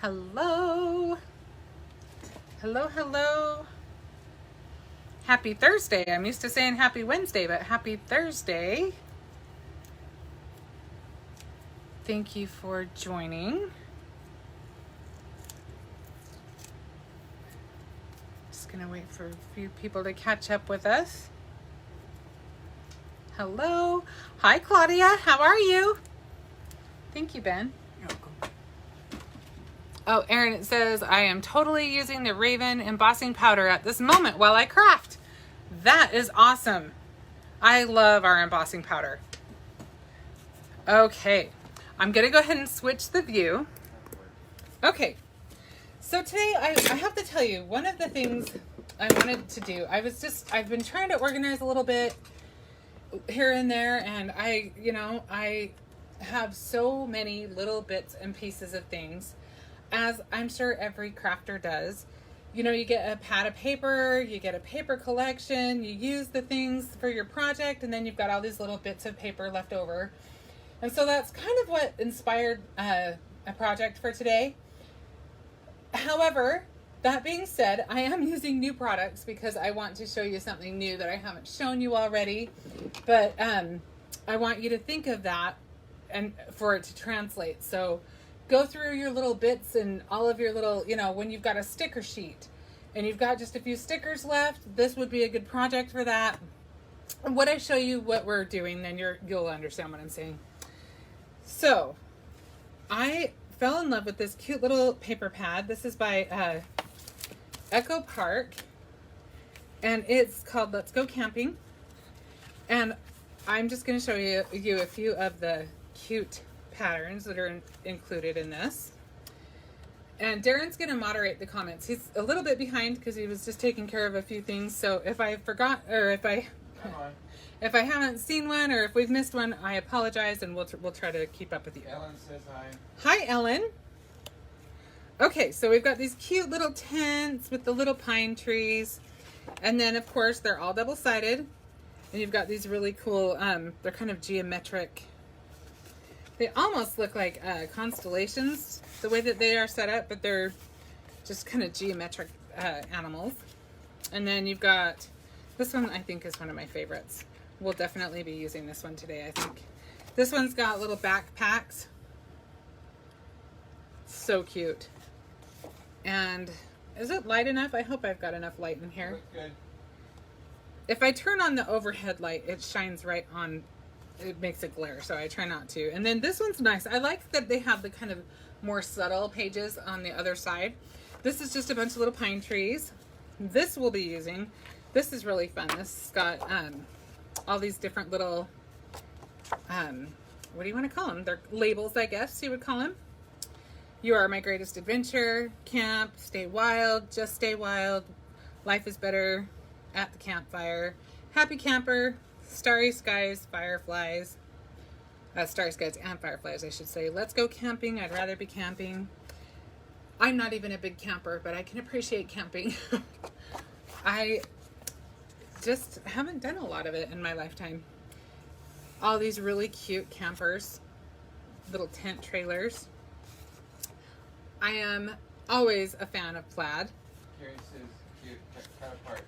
Hello. Hello, hello. Happy Thursday. I'm used to saying happy Wednesday, but happy Thursday. Thank you for joining. Just gonna wait for a few people to catch up with us. Hello. Hi, Claudia. How are you? Thank you, Ben. You're welcome. Oh, Erin, it says, I am totally using the Raven embossing powder at this moment while I craft. That is awesome. I love our embossing powder. Okay, I'm going to go ahead and switch the view. Okay, so today I have to tell you, one of the things I wanted to do, I've been trying to organize a little bit here and there, and I have so many little bits and pieces of things, as I'm sure every crafter does. You know, you get a pad of paper, you get a paper collection, you use the things for your project, and then you've got all these little bits of paper left over. And so that's kind of what inspired a project for today. However, that being said, I am using new products because I want to show you something new that I haven't shown you already. But I want you to think of that and for it to translate. So go through your little bits and all of your little, when you've got a sticker sheet and you've got just a few stickers left, this would be a good project for that. And when I show you what we're doing, then you'll understand what I'm saying. So I fell in love with this cute little paper pad. This is by Echo Park, and it's called Let's Go Camping. And I'm just going to show you a few of the cute patterns that are included in this. And Darren's going to moderate the comments. He's a little bit behind because he was just taking care of a few things. So if I forgot, or if I haven't seen one, or if we've missed one, I apologize, and we'll try to keep up with you. Ellen says hi. Hi, Ellen. Okay, so we've got these cute little tents with the little pine trees. And then, of course, they're all double-sided. And you've got these really cool, they're kind of geometric. They almost look like constellations, the way that they are set up, but they're just kind of geometric animals. And then you've got, this one I think is one of my favorites. We'll definitely be using this one today, I think. This one's got little backpacks. So cute. And is it light enough? I hope I've got enough light in here. Good. If I turn on the overhead light, it shines right on, it makes it glare, so I try not to. And then this one's nice. I like that they have the kind of more subtle pages on the other side. This is just a bunch of little pine trees. This we'll be using. This is really fun. This has got all these different little, what do you want to call them? They're labels, I guess you would call them. You are my greatest adventure, camp, stay wild, just stay wild, life is better at the campfire, happy camper, starry skies, fireflies, starry skies and fireflies, I should say. Let's go camping. I'd rather be camping. I'm not even a big camper, but I can appreciate camping. I just haven't done a lot of it in my lifetime. All these really cute campers, little tent trailers. I am always a fan of plaid. Carrie says cute cut aparts.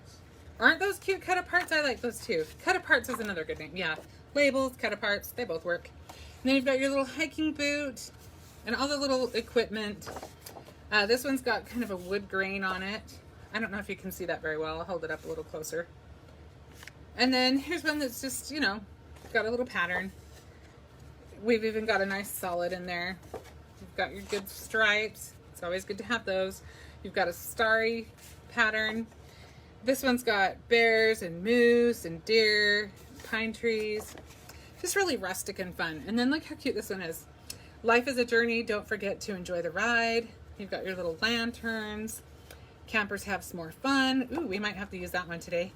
Aren't those cute cut-aparts? I like those too. Cut-aparts is another good name. Yeah. Labels, cut-aparts, they both work. And then you've got your little hiking boot and all the little equipment. This one's got kind of a wood grain on it. I don't know if you can see that very well. I'll hold it up a little closer. And then here's one that's just, got a little pattern. We've even got a nice solid in there. You've got your good stripes. It's always good to have those. You've got a starry pattern. This one's got bears and moose and deer, pine trees. Just really rustic and fun. And then look how cute this one is. Life is a journey. Don't forget to enjoy the ride. You've got your little lanterns. Campers have some more fun. Ooh, we might have to use that one today.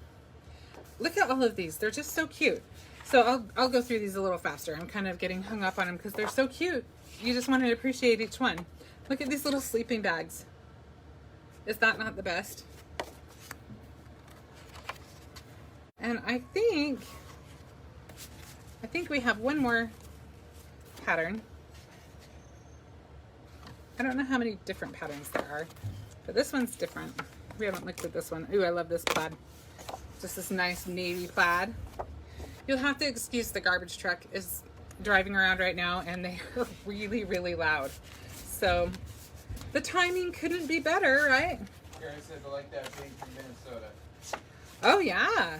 Look at all of these. They're just so cute. So I'll go through these a little faster. I'm kind of getting hung up on them because they're so cute. You just want to appreciate each one. Look at these little sleeping bags. Is that not the best? And I think we have one more pattern. I don't know how many different patterns there are, but this one's different. We haven't looked at this one. Ooh, I love this plaid. Just this nice navy plaid. You'll have to excuse the garbage truck is driving around right now, and they are really, really loud. So the timing couldn't be better, right? Gary said they like that being from Minnesota. Oh yeah.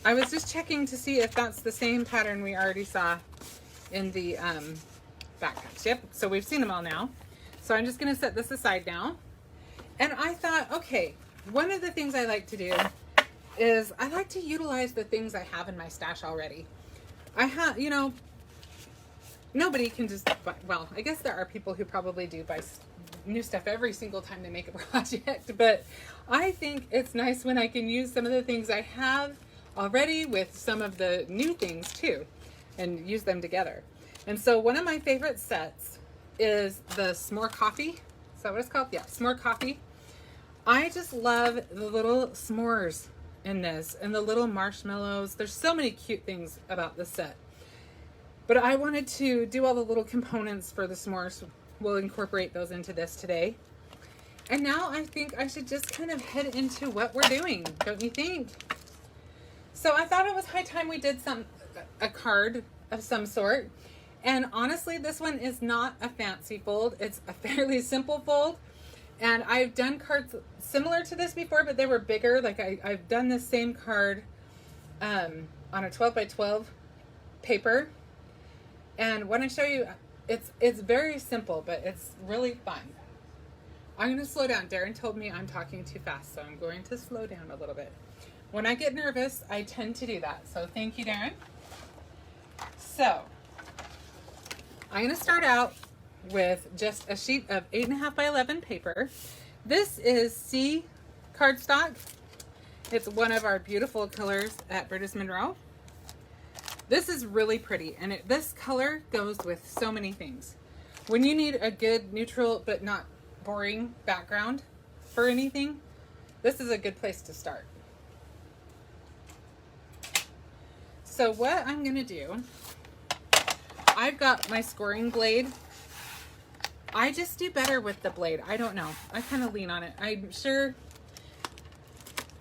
I was just checking to see if that's the same pattern we already saw in the backpacks. Yep, so we've seen them all now. So I'm just gonna set this aside now. And I thought, okay, one of the things I like to do is I like to utilize the things I have in my stash already. I have, you know, nobody can just buy, well, I guess there are people who probably do buy new stuff every single time they make a project, but I think it's nice when I can use some of the things I have already with some of the new things too, and use them together. And so one of my favorite sets is the S'more Coffee. Is that what it's called? Yeah, S'more Coffee. I just love the little s'mores in this and the little marshmallows. There's so many cute things about this set. But I wanted to do all the little components for the s'mores. We'll incorporate those into this today. And now I think I should just kind of head into what we're doing, don't you think? So I thought it was high time we did a card of some sort. And honestly, this one is not a fancy fold. It's a fairly simple fold. And I've done cards similar to this before, but they were bigger. Like I've done this same card on a 12 by 12 paper. And when I show you, it's very simple, but it's really fun. I'm going to slow down. Darren told me I'm talking too fast, so I'm going to slow down a little bit. When I get nervous, I tend to do that. So thank you, Darren. So I'm going to start out with just a sheet of 8.5 by 11 paper. This is C cardstock. It's one of our beautiful colors at British Monroe. This is really pretty, and this color goes with so many things. When you need a good neutral but not boring background for anything, this is a good place to start. So what I'm going to do, I've got my scoring blade. I just do better with the blade. I don't know. I kind of lean on it. I'm sure,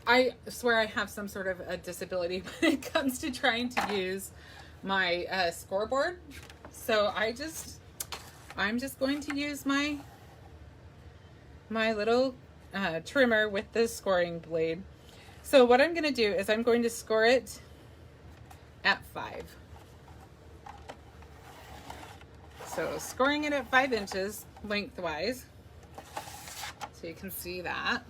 I swear I have some sort of a disability when it comes to trying to use my scoreboard. So I'm just going to use my little trimmer with the scoring blade. So what I'm going to do is I'm going to score it at 5. So scoring it at 5 inches lengthwise, so you can see that.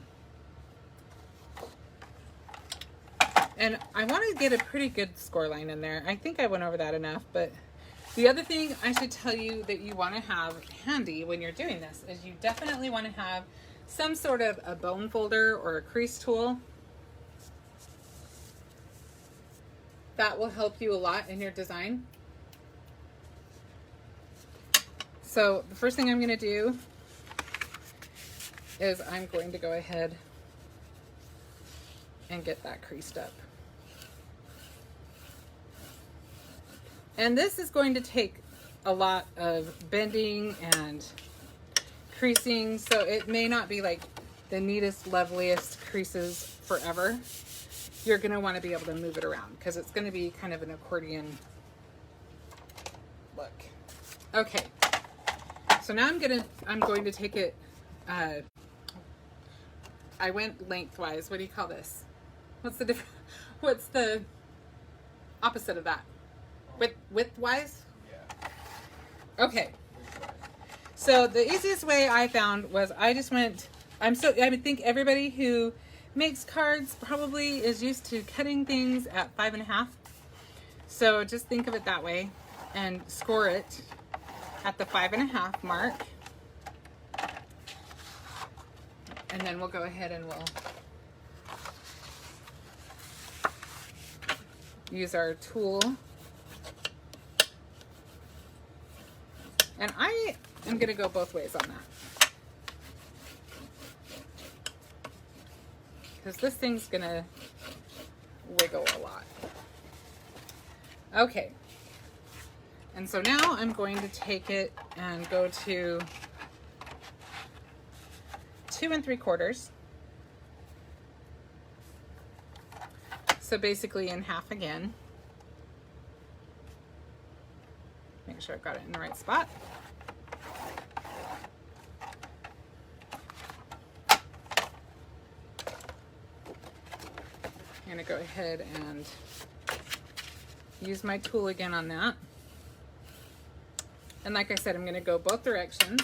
And I want to get a pretty good score line in there. I think I went over that enough, but the other thing I should tell you that you want to have handy when you're doing this is you definitely want to have some sort of a bone folder or a crease tool. That will help you a lot in your design. So the first thing I'm going to do is I'm going to go ahead and get that creased up. And this is going to take a lot of bending and creasing, so it may not be like the neatest, loveliest creases forever. You're going to want to be able to move it around because it's going to be kind of an accordion look. Okay. So now I'm going to take it, I went lengthwise. What do you call this? What's the opposite of that? Widthwise? Yeah. Okay. So the easiest way I found was I would think everybody who makes cards probably is used to cutting things at 5.5. So just think of it that way and score it at the 5.5 mark. And then we'll go ahead and we'll use our tool. And I am going to go both ways on that, because this thing's going to wiggle a lot. Okay. And so now I'm going to take it and go to 2 3/4. So basically in half again. Make sure I've got it in the right spot. I'm gonna go ahead and use my tool again on that. And like I said, I'm gonna go both directions.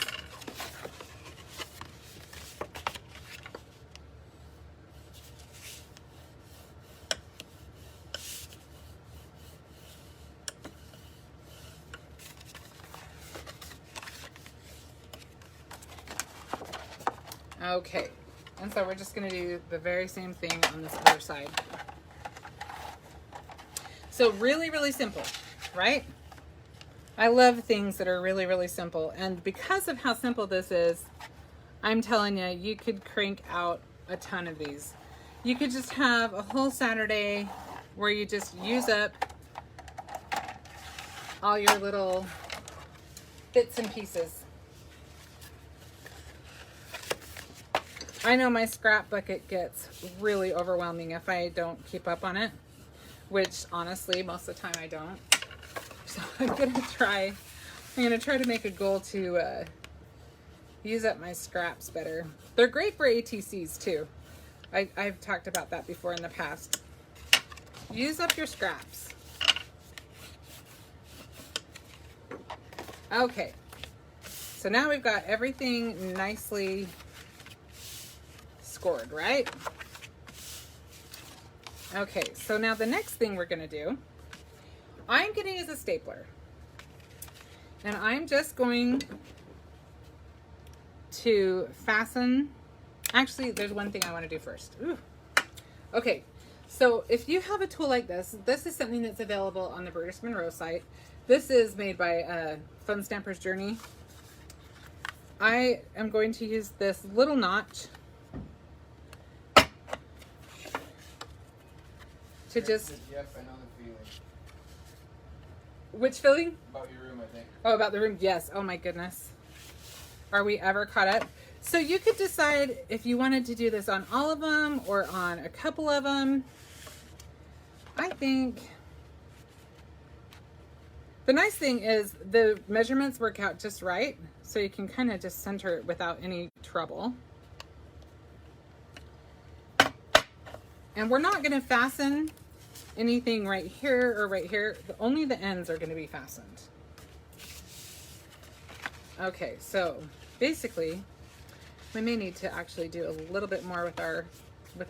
Okay, and so we're just going to do the very same thing on this other side. So really, really simple, right? I love things that are really, really simple. And because of how simple this is, I'm telling you, you could crank out a ton of these. You could just have a whole Saturday where you just use up all your little bits and pieces. I know my scrap bucket gets really overwhelming if I don't keep up on it, which honestly, most of the time I don't. So I'm gonna try to make a goal to use up my scraps better. They're great for ATCs too. I've talked about that before in the past. Use up your scraps. Okay, so now we've got everything nicely scored, right? Okay, so now the next thing we're going to do, I'm going to use a stapler. And I'm just going to fasten. Actually, there's one thing I want to do first. Ooh. Okay, so if you have a tool like this, this is something that's available on the Brutus Monroe site. This is made by Fun Stamper's Journey. I am going to use this little notch to just... Yes, I know the feeling. Which feeling? About your room, I think. Oh, about the room. Yes. Oh my goodness. Are we ever caught up? So you could decide if you wanted to do this on all of them or on a couple of them. I think the nice thing is the measurements work out just right. So you can kind of just center it without any trouble. And we're not going to fasten anything right here or right here. Only the ends are going to be fastened. Okay, so basically, we may need to actually do a little bit more with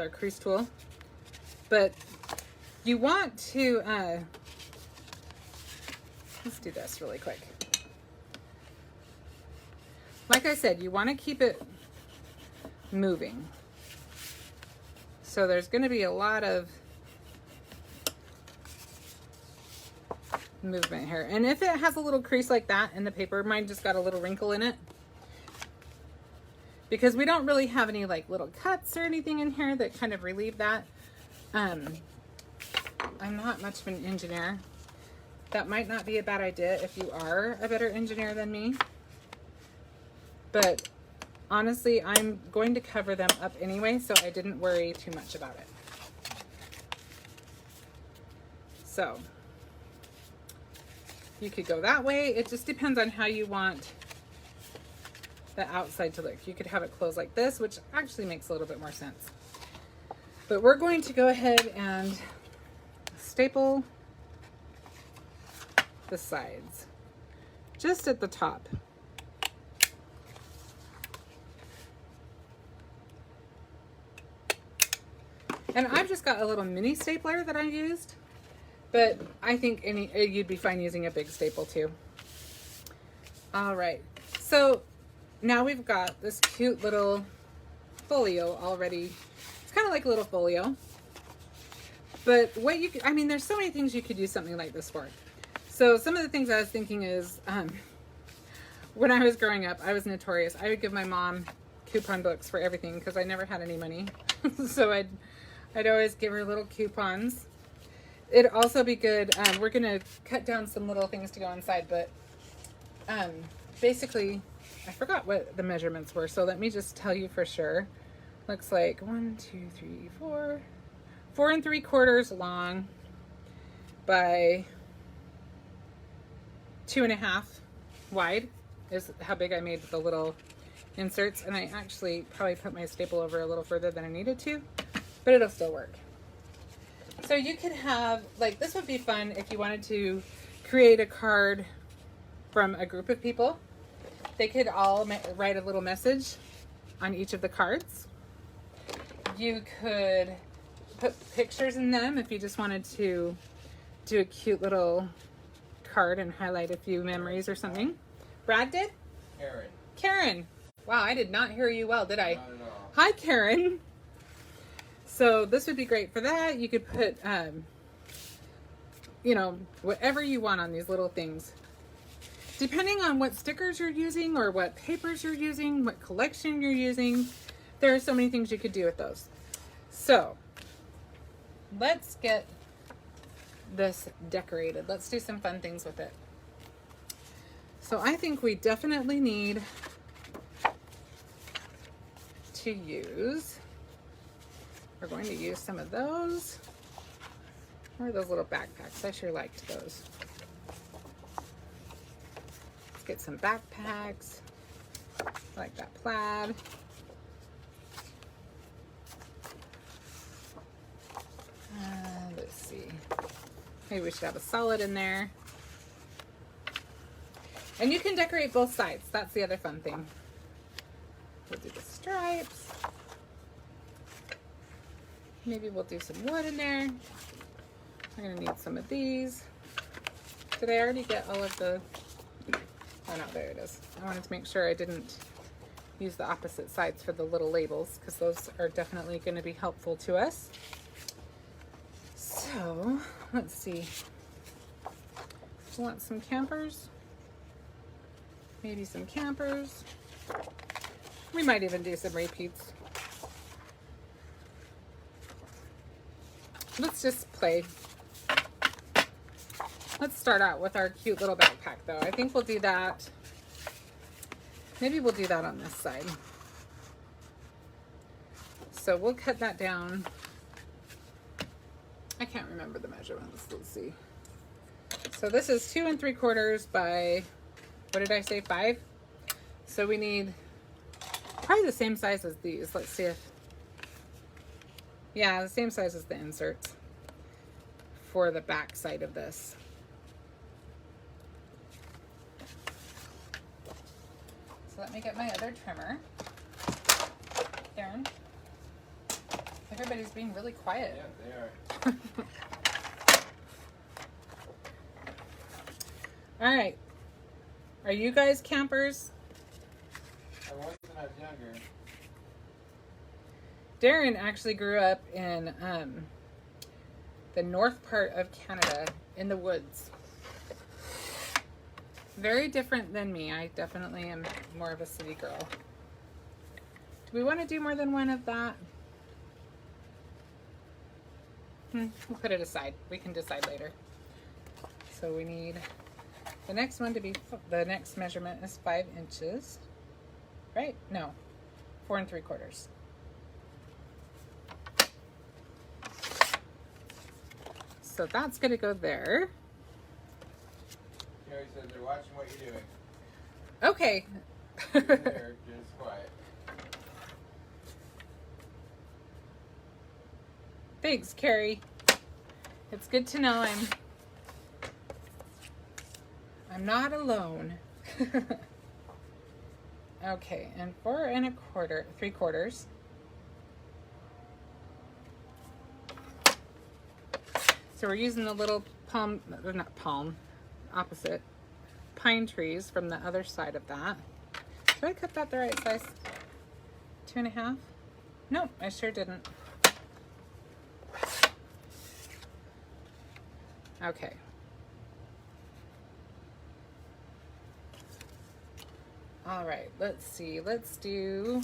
our crease tool. But you want to, let's do this really quick. Like I said, you want to keep it moving. So there's going to be a lot of movement here. And if it has a little crease like that in the paper, mine just got a little wrinkle in it. Because we don't really have any like little cuts or anything in here that kind of relieve that. I'm not much of an engineer. That might not be a bad idea if you are a better engineer than me. But honestly, I'm going to cover them up anyway, so I didn't worry too much about it. So, you could go that way. It just depends on how you want the outside to look. You could have it closed like this, which actually makes a little bit more sense. But we're going to go ahead and staple the sides, just at the top. And I've just got a little mini stapler that I used, but I think you'd be fine using a big staple too. All right, so now we've got this cute little folio already. It's kind of like a little folio, but what you could, I mean, there's so many things you could use something like this for. So some of the things I was thinking is, when I was growing up, I was notorious. I would give my mom coupon books for everything because I never had any money. So I'd always give her little coupons. It'd also be good. We're gonna cut down some little things to go inside, but basically, I forgot what the measurements were. So let me just tell you for sure. Looks like 1, 2, 3, 4, 4 3/4 long by 2.5 wide is how big I made the little inserts. And I actually probably put my staple over a little further than I needed to, but it'll still work. So you could have, like, this would be fun if you wanted to create a card from a group of people. They could all write a little message on each of the cards. You could put pictures in them if you just wanted to do a cute little card and highlight a few memories or something. Brad did? Karen. Karen. Wow, I did not hear you well, did I? Not at all. Hi, Karen. So this would be great for that. You could put, you know, whatever you want on these little things. Depending on what stickers you're using or what papers you're using, what collection you're using, there are so many things you could do with those. So let's get this decorated. Let's do some fun things with it. So I think we definitely need to use, we're going to use some of those. Or those little backpacks. I sure liked those. Let's get some backpacks. I like that plaid. Let's see. Maybe we should have a solid in there. And you can decorate both sides. That's the other fun thing. We'll do the stripes. Maybe we'll do some wood in there. We're gonna need some of these. Did I already get all of the, oh no, there it is. I wanted to make sure I didn't use the opposite sides for the little labels because those are definitely gonna be helpful to us. So, let's see. Want some campers? Maybe some campers. We might even do some repeats. Let's just play. Let's start out with our cute little backpack though. I think we'll do that. Maybe we'll do that on this side. So we'll cut that down. I can't remember the measurements. Let's see. So this is 2 3/4 by, what did I say, 5? So we need probably the same size as these. Let's see if, yeah, the same size as the inserts for the back side of this. So let me get my other trimmer. Karen, everybody's being really quiet. Yeah, they are. All right. Are you guys campers? I was when I was younger. Darren actually grew up in the north part of Canada in the woods. Very different than me. I definitely am more of a city girl. Do we want to do more than one of that? We'll put it aside. We can decide later. So we need the next one to be, the next measurement is 5 inches. Right? No, 4 3/4. So that's going to go there. Carrie says they're watching what you're doing. Okay. They're just quiet. Thanks, Carrie. It's good to know I'm not alone. Okay, and 4 3/4. So we're using the little palm, or not palm, opposite pine trees from the other side of that. Did I cut that the right size? 2.5? Nope, I sure didn't. Okay. All right, let's see. Let's do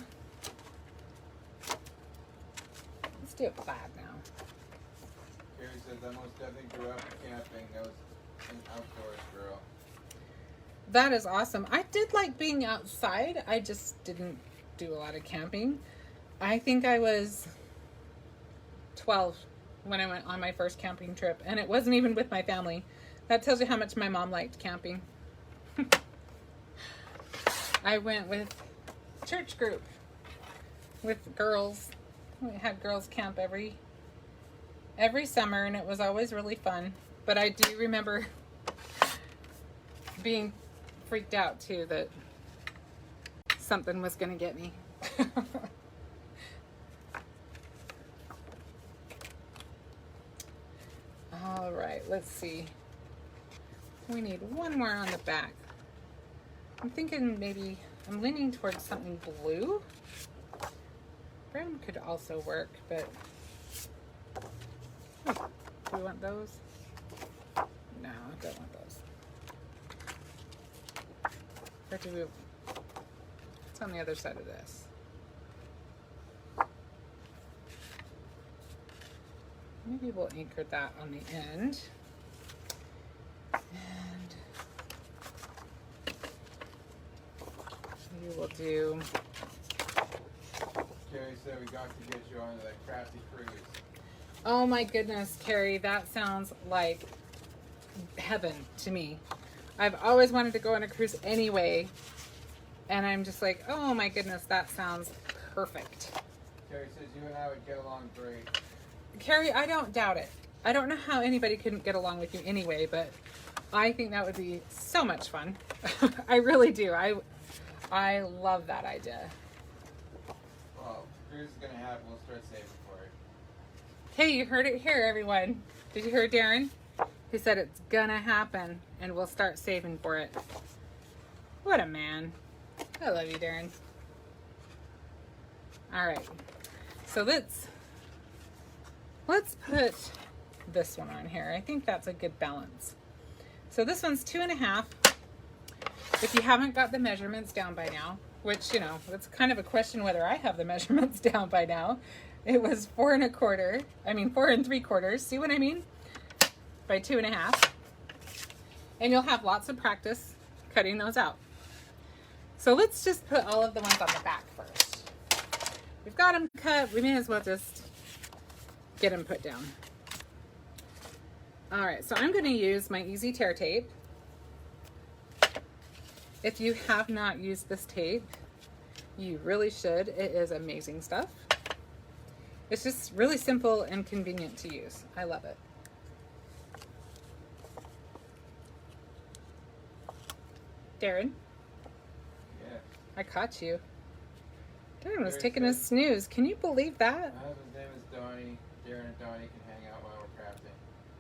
a plaid now. Carrie says, I most definitely grew up camping. I was an outdoors girl. That is awesome. I did like being outside. I just didn't do a lot of camping. I think I was 12 when I went on my first camping trip, and it wasn't even with my family. That tells you how much my mom liked camping. I went with church group with girls. We had girls camp every summer, and it was always really fun. But I do remember being freaked out too that something was going to get me. All right, let's see. We need one more on the back. I'm thinking maybe I'm leaning towards something blue. Brown could also work, but do we want those? No, I don't want those. Or do we? It's on the other side of this. Maybe we'll anchor that on the end. And we will do. Carrie said we got to get you on the Crafty cruise. Oh my goodness, Carrie, that sounds like heaven to me. I've always wanted to go on a cruise anyway, and I'm just like, oh my goodness, that sounds perfect. Carrie says you and I would get along great. Carrie, I don't doubt it. I don't know how anybody couldn't get along with you anyway, but I think that would be so much fun. I really do. I love that idea. Well, cruise is gonna happen. We'll start saving for it. Hey, you heard it here, everyone. Did you hear Darren? He said it's gonna happen, and we'll start saving for it. What a man. I love you, Darren. All right. So let's put this one on here. I think that's a good balance. So this one's 2.5. If you haven't got the measurements down by now, which, you know, it's kind of a question whether I have the measurements down by now. It was 4 3/4. See what I mean? By 2.5. And you'll have lots of practice cutting those out. So let's just put all of the ones on the back first. We've got them cut. We may as well just get them put down. All right, so I'm going to use my Easy Tear tape. If you have not used this tape, you really should. It is amazing stuff. It's just really simple and convenient to use. I love it. Darren? Yeah. I caught you. Darren was taking a snooze. Can you believe that? My husband's name is Donnie. Darren and Donnie can hang out while we're crafting.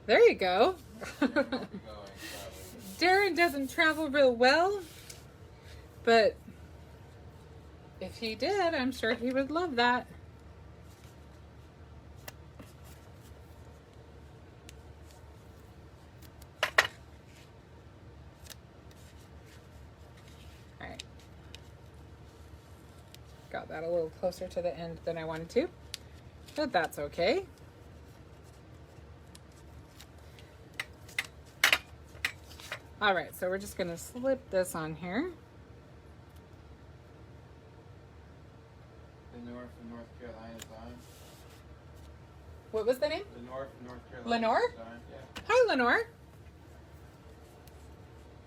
There you go. Darren won't be going, probably. Darren doesn't travel real well, but if he did, I'm sure he would love that. All right. Got that a little closer to the end than I wanted to, but that's okay. All right, so we're just gonna slip this on here. Lenore from North Carolina is on. What was the name? Lenore from North Carolina. Lenore? Is on. Yeah. Hi, Lenore.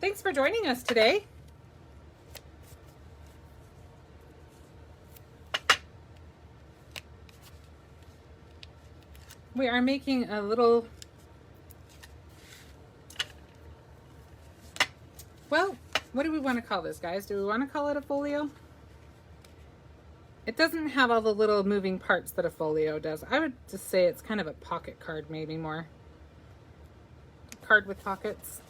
Thanks for joining us today. We are making a little, well, what do we want to call this, guys? Do we want to call it a folio? It doesn't have all the little moving parts that a folio does. I would just say it's kind of a pocket card, maybe more. Card with pockets.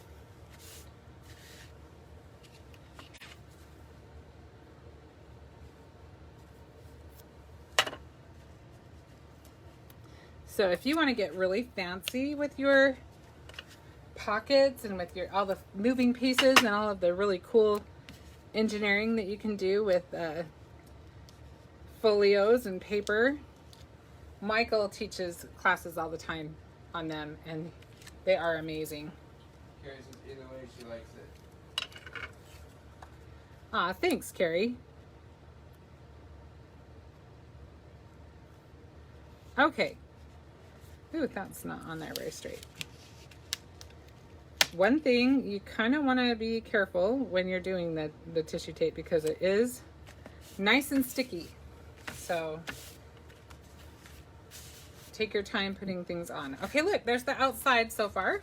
So if you want to get really fancy with your pockets and with your all the moving pieces and all of the really cool engineering that you can do with folios and paper, Michael teaches classes all the time on them, and they are amazing. Carrie says either way she likes it. Aw, thanks, Carrie. Okay. Ooh, that's not on there very straight. One thing, you kind of want to be careful when you're doing the tissue tape because it is nice and sticky. So take your time putting things on. Okay, look, there's the outside so far.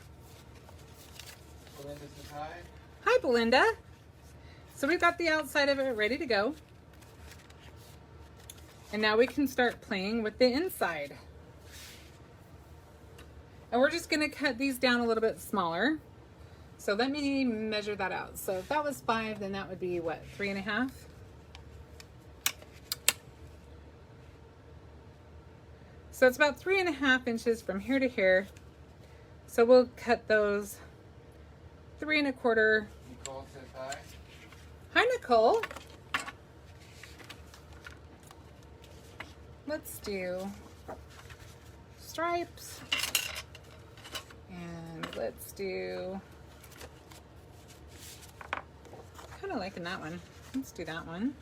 Belinda says hi. Hi, Belinda. So we've got the outside of it ready to go. And now we can start playing with the inside. And we're just gonna cut these down a little bit smaller. So let me measure that out. So if that was 5, then that would be what, 3.5? So it's about 3.5 inches from here to here. So we'll cut those 3 1/4. Nicole says hi. Hi, Nicole. Let's do stripes. And let's do, kind of liking that one. Let's do that one.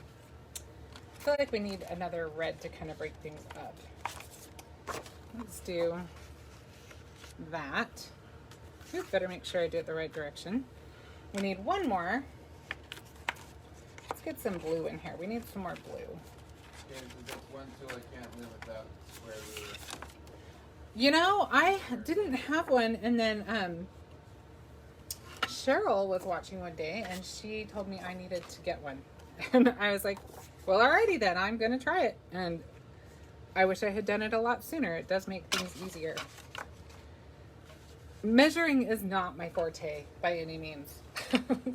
I feel like we need another red to kind of break things up. Let's do that. Ooh, better make sure I do it the right direction. We need one more. Let's get some blue in here. We need some more blue. Carrie says that's one tool I can't live without. Square ruler. You know, I didn't have one, and then Cheryl was watching one day, and she told me I needed to get one. And I was like, well, alrighty then, I'm going to try it. And I wish I had done it a lot sooner. It does make things easier. Measuring is not my forte by any means.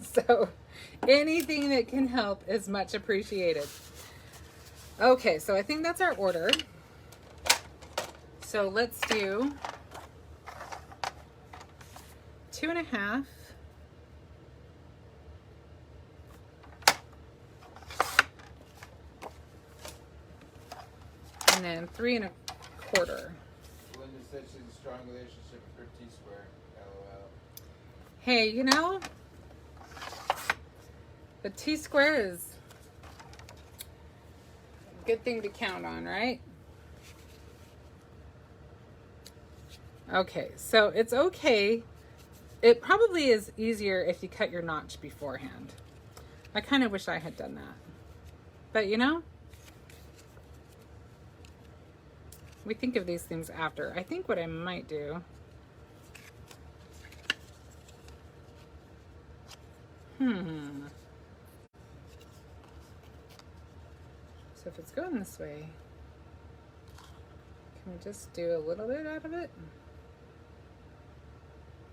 So anything that can help is much appreciated. Okay, so I think that's our order. So let's do 2.5. And then 3 1/4. Belinda said she's a strong relationship with her T-square. LOL. Hey, you know, the T-square is a good thing to count on, right? Okay, so it's okay. It probably is easier if you cut your notch beforehand. I kind of wish I had done that. But you know, we think of these things after. I think what I might do, so if it's going this way, can we just do a little bit out of it?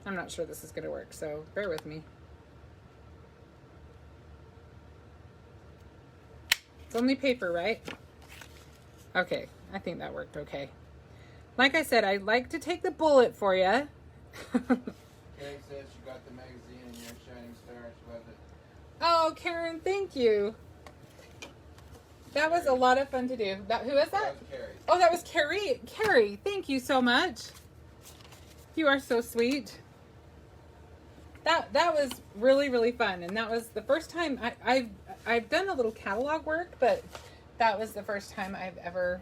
I'm not sure this is going to work, so bear with me. It's only paper, right? Okay, I think that worked okay. Like I said, I like to take the bullet for you. Carrie says she got the magazine and you're a shining star. She loves it. Oh, Karen, thank you. That was a lot of fun to do. Who is that? That was Carrie. Oh, that was Carrie. Carrie, thank you so much. You are so sweet. That was really, really fun, and that was the first time I've done a little catalog work, but that was the first time I've ever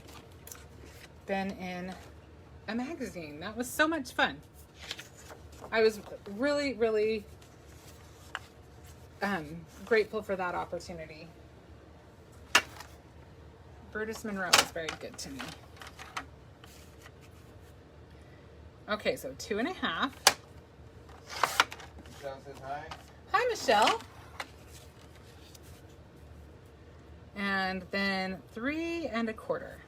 been in a magazine. That was so much fun. I was really, really grateful for that opportunity. Brutus Monroe was very good to me. Okay, so 2.5. Michelle says hi. Hi, Michelle. And then 3 1/4.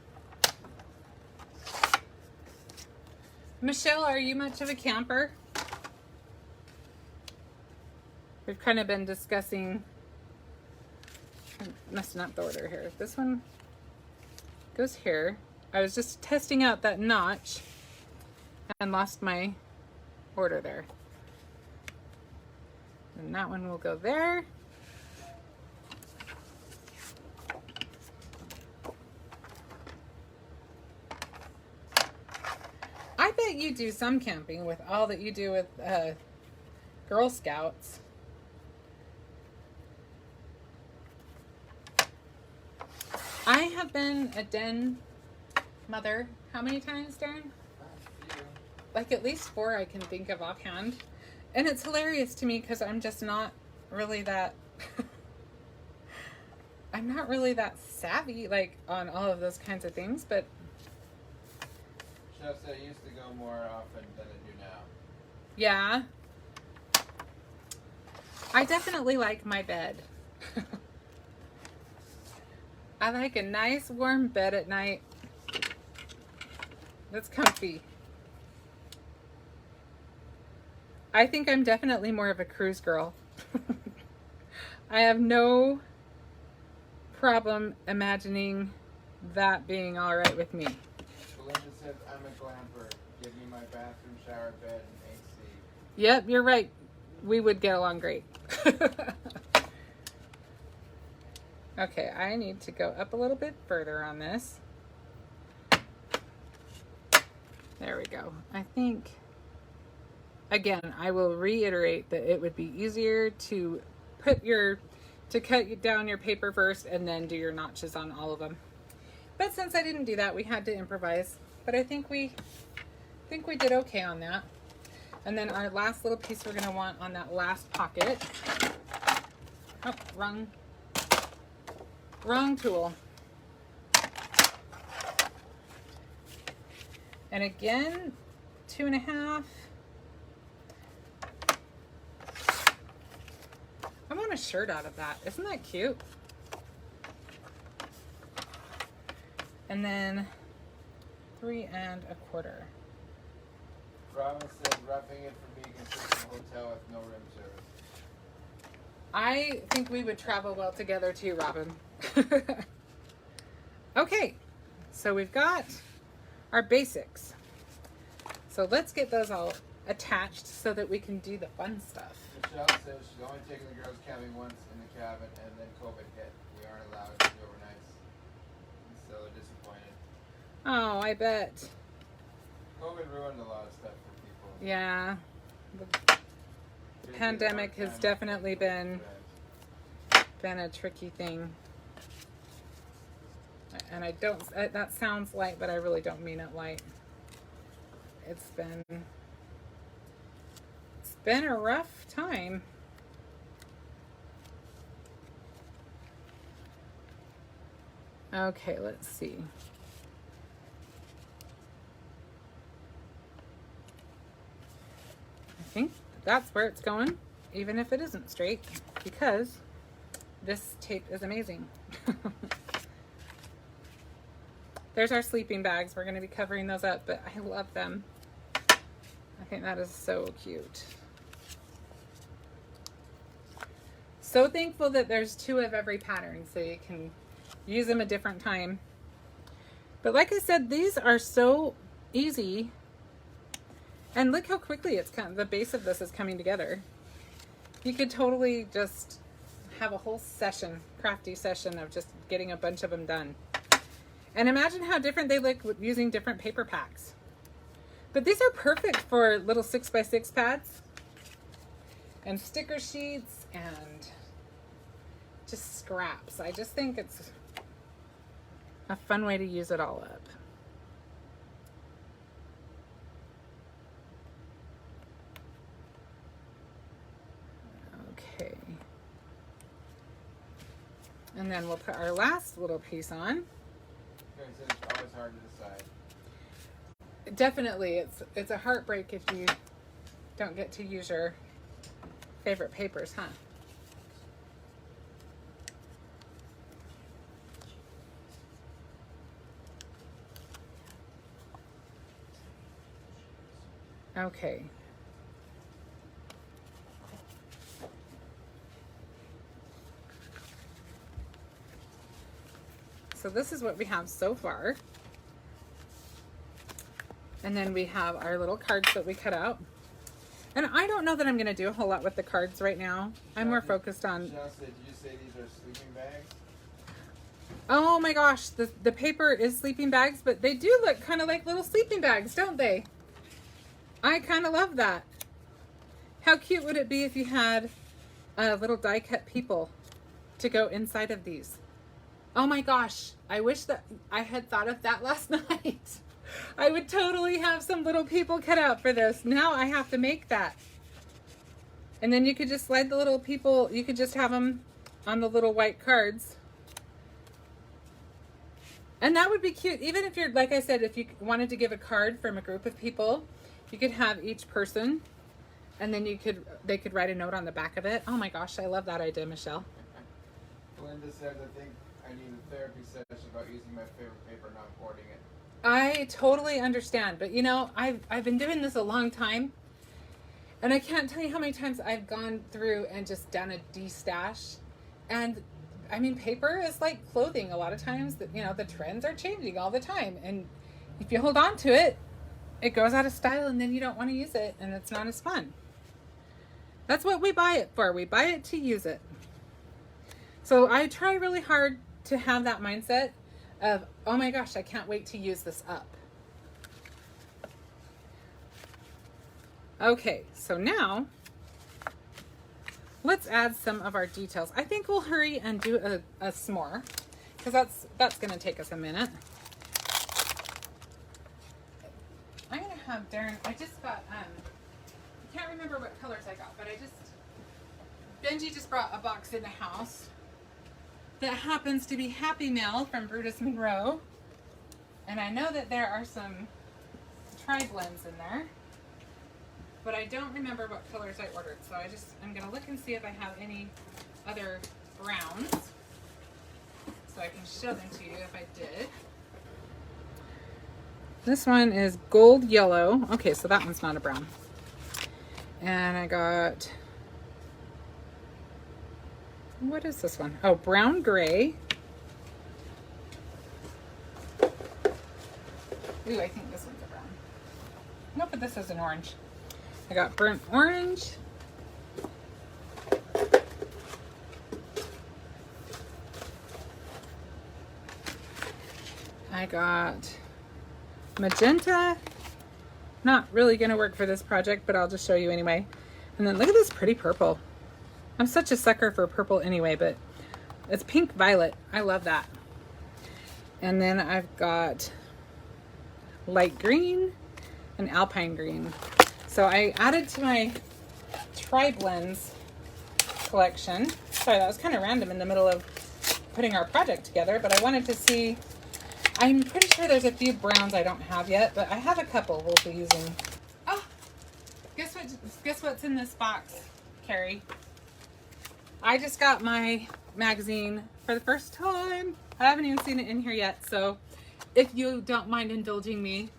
Michelle, are you much of a camper? We've kind of been discussing, I'm messing up the order here. This one goes here. I was just testing out that notch and lost my order there. And that one will go there. I bet that you do some camping with all that you do with Girl Scouts. I have been a den mother how many times, Darren? Like at least 4 I can think of offhand. And it's hilarious to me because I'm just not really that I'm not really that savvy like on all of those kinds of things, but Chef said I used to go more often than I do now. yeah. I definitely like my bed. I like a nice warm bed at night. That's comfy. I think I'm definitely more of a cruise girl. I have no problem imagining that being all right with me. Belinda says I'm a glamper. Give me my bathroom, shower, bed, and AC. Yep, you're right. We would get along great. Okay, I need to go up a little bit further on this. There we go. I think, again, I will reiterate that it would be easier to cut down your paper first and then do your notches on all of them. But since I didn't do that, we had to improvise. But I think we did okay on that. And then our last little piece we're going to want on that last pocket. Oh, wrong tool. And again, 2.5. I want a shirt out of that. Isn't that cute? And then 3.25. Robin said roughing it for me consists of a hotel with no room service. I think we would travel well together too, Robin. Okay, so we've got our basics. So let's get those all attached so that we can do the fun stuff. Michelle says she's only taken the girls camping once in the cabin and then COVID hit. We aren't allowed to do overnights. And so they're disappointed. Oh, I bet. COVID ruined a lot of stuff for people. Yeah. The pandemic has definitely been a tricky thing. And I don't, that sounds light, but I really don't mean it light. It's been a rough time. Okay, let's see. I think that's where it's going, even if it isn't straight, because this tape is amazing. There's our sleeping bags. We're going to be covering those up, but I love them. I think that is so cute. So thankful that there's 2 of every pattern, so you can use them a different time. But like I said, these are so easy. And look how quickly it's the base of this is coming together. You could totally just have a whole session, crafty session of just getting a bunch of them done. And imagine how different they look with using different paper packs. But these are perfect for little 6x6 pads and sticker sheets and just scraps. I just think it's a fun way to use it all up. Okay. And then we'll put our last little piece on. Okay, so it's always hard to decide. Definitely, it's a heartbreak if you don't get to use your favorite papers, huh? Okay. So this is what we have so far. And then we have our little cards that we cut out. And I don't know that I'm going to do a whole lot with the cards right now. I'm more focused on... Michelle said, did you say these are sleeping bags? Oh my gosh, the paper is sleeping bags, but they do look kind of like little sleeping bags, don't they? I kind of love that. How cute would it be if you had little die cut people to go inside of these? Oh my gosh, I wish that I had thought of that last night. I would totally have some little people cut out for this. Now I have to make that. And then you could just slide the little people, you could just have them on the little white cards. And that would be cute. Even if you're, like I said, if you wanted to give a card from a group of people, you could have each person, and then they could write a note on the back of it. Oh my gosh, I love that idea, Michelle. Linda says, I think I need a therapy session about using my favorite paper, not hoarding it. I totally understand, but you know, I've been doing this a long time, and I can't tell you how many times I've gone through and just done a de-stash. And I mean, paper is like clothing. A lot of times, you know, the trends are changing all the time, and if you hold on to it, it goes out of style, and then you don't want to use it, and it's not as fun. That's what we buy it for. We buy it to use it. So I try really hard to have that mindset of, oh my gosh, I can't wait to use this up. Okay, so now let's add some of our details. I think we'll hurry and do a s'more, because that's going to take us a minute. I'm going to have Darren, I just got, I can't remember what colors I got, but Benji just brought a box in the house that happens to be Happy Mail from Brutus Monroe. And I know that there are some Triblends in there, but I don't remember what colors I ordered. So I'm going to look and see if I have any other browns, so I can show them to you if I did. This one is gold yellow. Okay, so that one's not a brown. And I got, what is this one? Oh, brown gray. Ooh, I think this one's a brown. No, but this is an orange. I got burnt orange. I got magenta. Not really going to work for this project, but I'll just show you anyway. And then look at this pretty purple. I'm such a sucker for purple anyway, but it's pink violet. I love that. And then I've got light green and alpine green. So I added to my Triblends collection. Sorry, that was kind of random in the middle of putting our project together, but I wanted to see. I'm pretty sure there's a few browns I don't have yet, but I have a couple we'll be using. Oh, guess what's in this box, Carrie? I just got my magazine for the first time. I haven't even seen it in here yet, so if you don't mind indulging me,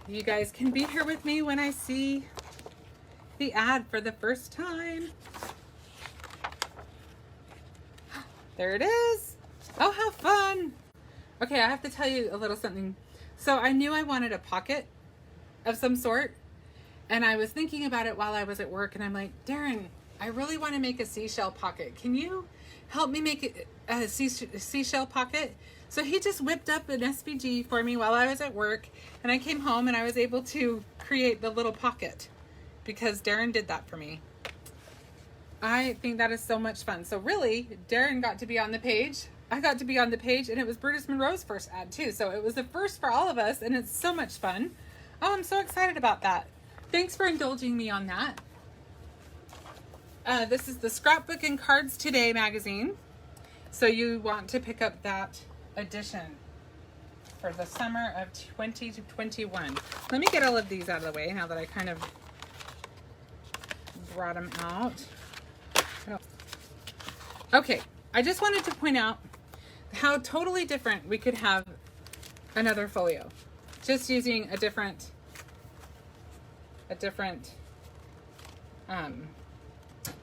you guys can be here with me when I see the ad for the first time. There it is. Oh, how fun. Okay, I have to tell you a little something. So I knew I wanted a pocket of some sort, and I was thinking about it while I was at work, and I'm like, Darren, I really want to make a seashell pocket. Can you help me make a seashell pocket? So he just whipped up an SVG for me while I was at work, and I came home and I was able to create the little pocket because Darren did that for me. I think that is so much fun. So really, Darren got to be on the page. I got to be on the page, and it was Brutus Monroe's first ad too. So it was the first for all of us, and it's so much fun. Oh, I'm so excited about that. Thanks for indulging me on that. This is the Scrapbook and Cards Today magazine. So you want to pick up that edition for the summer of 2021. Let me get all of these out of the way now that I kind of brought them out. Okay, I just wanted to point out how totally different we could have another folio just using a different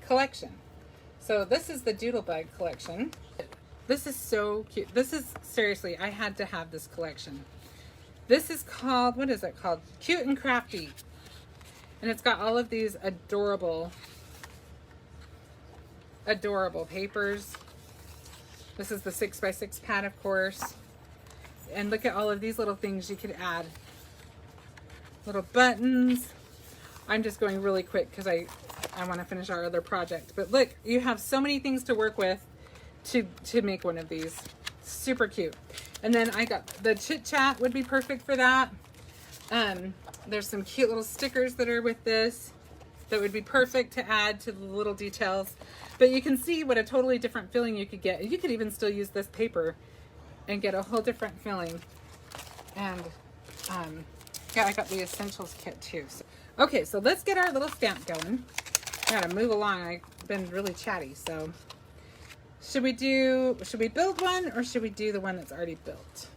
collection. So this is the Doodlebug collection. This is so cute. This is, seriously, I had to have this collection. This is called, what is it called? Cute and Crafty. And it's got all of these adorable papers. This is the 6x6 pad, of course. And look at all of these little things you could add. Little buttons. I'm just going really quick because I want to finish our other project. But look, you have so many things to work with to make one of these. Super cute. And then I got the Chit Chat would be perfect for that. There's some cute little stickers that are with this that would be perfect to add to the little details. But you can see what a totally different feeling you could get. You could even still use this paper and get a whole different feeling. And yeah, I got the essentials kit too. So, okay, so let's get our little stamp going. I gotta move along. I've been really chatty. So should we build one, or should we do the one that's already built?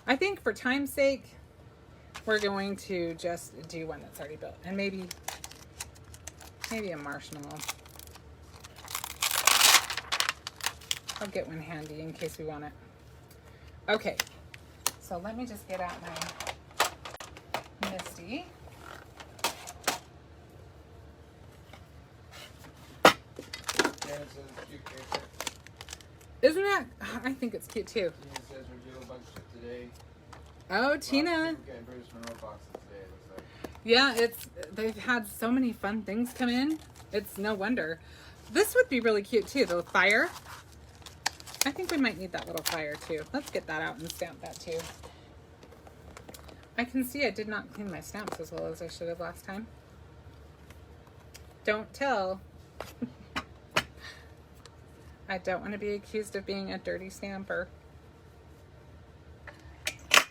I think for time's sake, we're going to just do one that's already built, and maybe a marshmallow. I'll get one handy in case we want it. Okay, so let me just get out my Misty. Isn't that? I think it's cute too. Tina says reveal bunch today. Oh, Tina. Yeah, they've had so many fun things come in. It's no wonder. This would be really cute too, the fire. I think we might need that little fire too. Let's get that out and stamp that too. I can see I did not clean my stamps as well as I should have last time. Don't tell. I don't want to be accused of being a dirty stamper.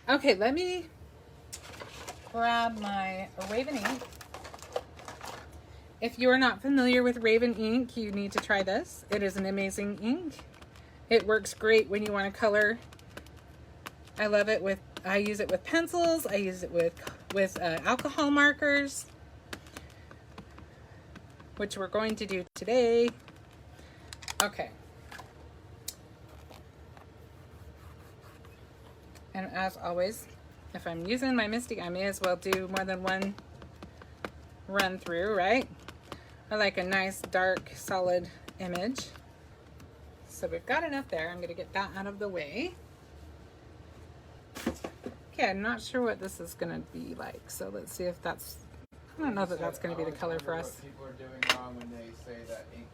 Okay, let me grab my Raven ink. If you are not familiar with Raven ink, you need to try this. It is an amazing ink. It works great when you want to color. I love it I use it with pencils. I use it with alcohol markers, which we're going to do today. Okay. And as always, if I'm using my Misty, I may as well do more than one run through, right? I like a nice, dark, solid image. So we've got enough there. I'm going to get that out of the way. Okay, I'm not sure what this is going to be like. So let's see if that's... I don't know that that's going to be the color for us. What people are doing wrong when they say that ink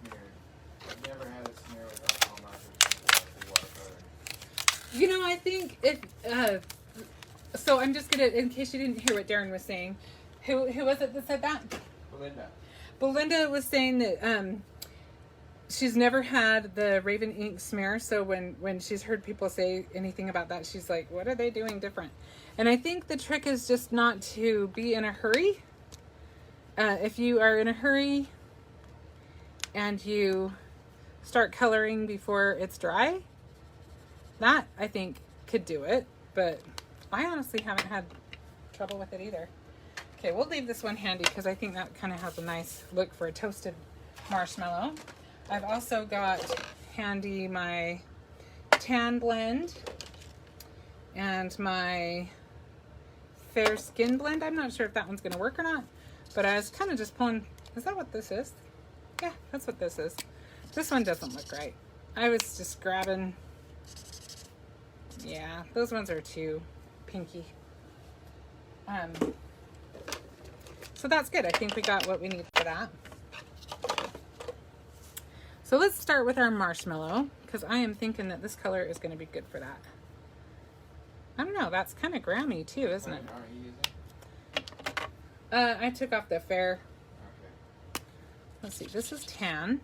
smeared. I've never had a smear with alcohol markers watercolor. You know, I think if... so I'm just going to, in case you didn't hear what Darren was saying, who was it that said that? Belinda. Belinda was saying that she's never had the Raven ink smear, so when she's heard people say anything about that, she's like, what are they doing different? And I think the trick is just not to be in a hurry. If you are in a hurry and you start coloring before it's dry, that I think could do it, but I honestly haven't had trouble with it either. Okay, we'll leave this one handy because I think that kind of has a nice look for a toasted marshmallow. I've also got handy my tan blend and my fair skin blend. I'm not sure if that one's going to work or not, but I was kind of just pulling. Is that what this is? Yeah, that's what this is. This one doesn't look right. I was just grabbing. Yeah, those ones are too pinky. So that's good. I think we got what we need for that. So let's start with our marshmallow, because I am thinking that this color is going to be good for that. I don't know. That's kind of grahamy too, isn't it? Aren't you using? I took off the fair. Okay. Let's see. This is tan.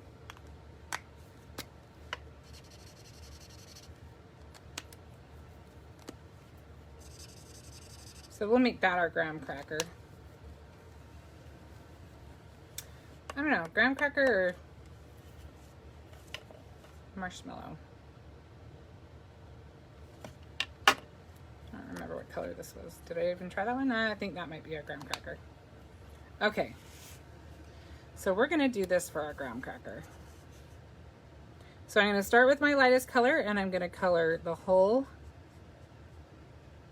So we'll make that our graham cracker. I don't know, graham cracker or marshmallow. I don't remember what color this was. Did I even try that one? I think that might be a graham cracker. Okay, so we're gonna do this for our graham cracker. So I'm gonna start with my lightest color and I'm gonna color the whole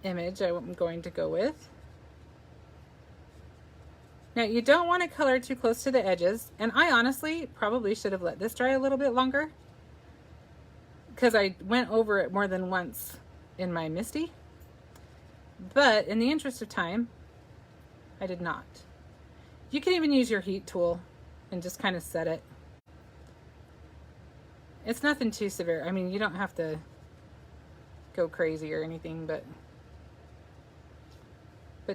image I'm going to go with. Now you don't want to color too close to the edges, and I honestly probably should have let this dry a little bit longer because I went over it more than once in my Misty. But in the interest of time, I did not. You can even use your heat tool and just kind of set it. It's nothing too severe. I mean, you don't have to go crazy or anything, but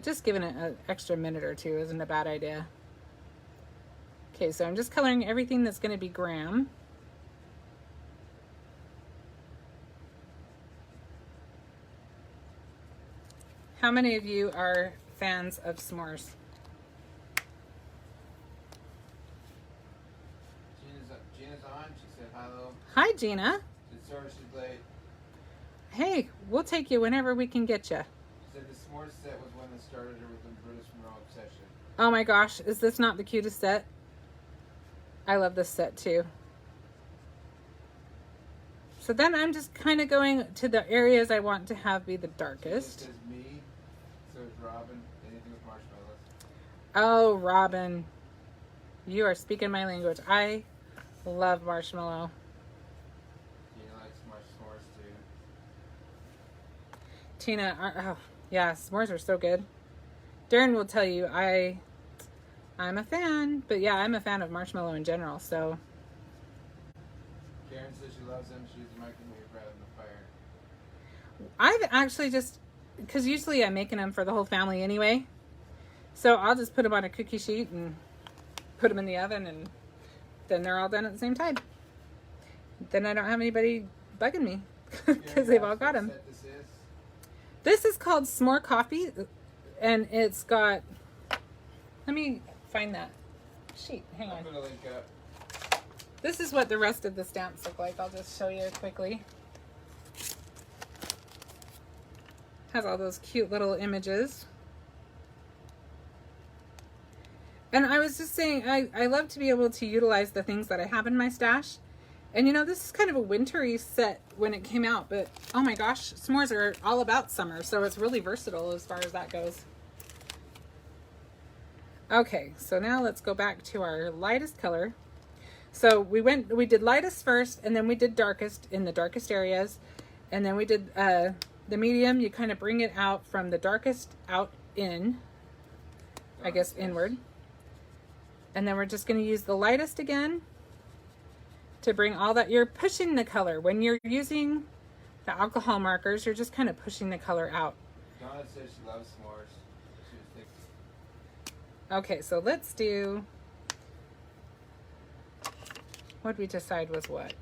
just giving it an extra minute or two isn't a bad idea. Okay, so I'm just coloring everything that's going to be graham. How many of you are fans of s'mores? Gina's on. She said hello. Hi, Gina. Sorry she's late. Hey, we'll take you whenever we can get you. She said the s'mores set was one that started her with the British Monroe obsession. Oh my gosh, is this not the cutest set? I love this set too. So then I'm just kind of going to the areas I want to have be the darkest. It says me, so is Robin. Anything with marshmallows. Oh, Robin. You are speaking my language. I love marshmallow. Gina likes s'mores too. Tina, oh, yeah, s'mores are so good. Darren will tell you I'm a fan, but yeah, I'm a fan of marshmallow in general, so. Karen says she loves them. She uses the microwave rather than the fire. I've actually just, because usually I'm making them for the whole family anyway, so I'll just put them on a cookie sheet and put them in the oven, and then they're all done at the same time. Then I don't have anybody bugging me because they've all got them. This is called S'more Coffee, and it's got, let me find that sheet. Hang on. I'm gonna link up. This is what the rest of the stamps look like. I'll just show you quickly. Has all those cute little images. And I was just saying, I love to be able to utilize the things that I have in my stash. And you know, this is kind of a wintry set when it came out, but oh my gosh, s'mores are all about summer, so it's really versatile as far as that goes. Okay, so now let's go back to our lightest color. So we did lightest first, and then we did darkest in the darkest areas, and then we did the medium. You kind of bring it out from the darkest out in, I guess inward. And then we're just going to use the lightest again to bring all that. You're pushing the color. When you're using the alcohol markers, you're just kind of pushing the color out. Donna says she loves s'mores. Okay, so let's do, what did we decide was what?